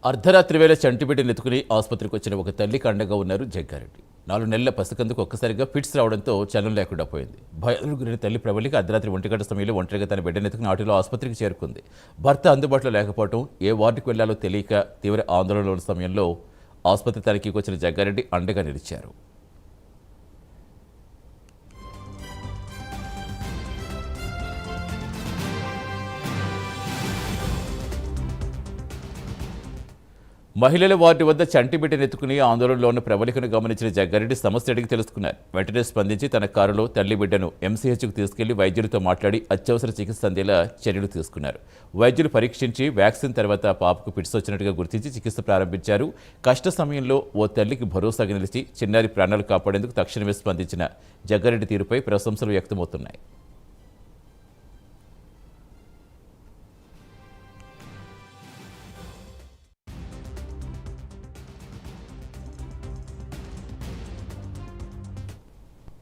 అర్ధరాత్రి వేళ చంటిబిడ్డను ఎత్తుకుని ఆసుపత్రికి వచ్చిన ఒక తల్లికి అండగా ఉన్నారు జగ్గారెడ్డి. 4 నెలల పసికందుకు ఒక్కసారిగా ఫిట్స్ రావడంతో చలనం లేకుండా పోయింది. భయానికి గురైన తల్లి ప్రబలికి అర్ధరాత్రి 1 గంట సమయంలో ఒంటరిగా తన బిడ్డను ఎత్తుకుని ఆటోలో ఆసుపత్రికి చేరుకుంది. భర్త అందుబాటులో లేకపోవడం, ఏ వార్డుకు వెళ్లాలో తెలియక తీవ్ర ఆందోళనలో ఉన్న సమయంలో ఆసుపత్రి తనిఖీకి వచ్చిన జగ్గారెడ్డి అండగా నిలిచారు. మహిళల వార్డు వద్ద చంటి బిడ్డను ఎత్తుకుని ఆందోళనలో ఉన్న ప్రబలికను గమనించిన జగ్గారెడ్డి సమస్య అడిగి తెలుసుకున్నారు. వెంటనే స్పందించి తన కారులో తల్లి బిడ్డను ఎంసీహెచ్కు తీసుకెళ్లి వైద్యులతో మాట్లాడి అత్యవసర చికిత్స అందేలా చర్యలు తీసుకున్నారు. వైద్యులు పరీక్షించి వ్యాక్సిన్ తర్వాత పాపకు ఫిట్స్ వచ్చినట్టుగా గుర్తించి చికిత్స ప్రారంభించారు. కష్ట సమయంలో ఓ తల్లికి భరోసాగా నిలిచి చిన్నారి ప్రాణాలు కాపాడేందుకు తక్షణమే స్పందించిన జగ్గారెడ్డి తీరుపై ప్రశంసలు వ్యక్తమవుతున్నాయి.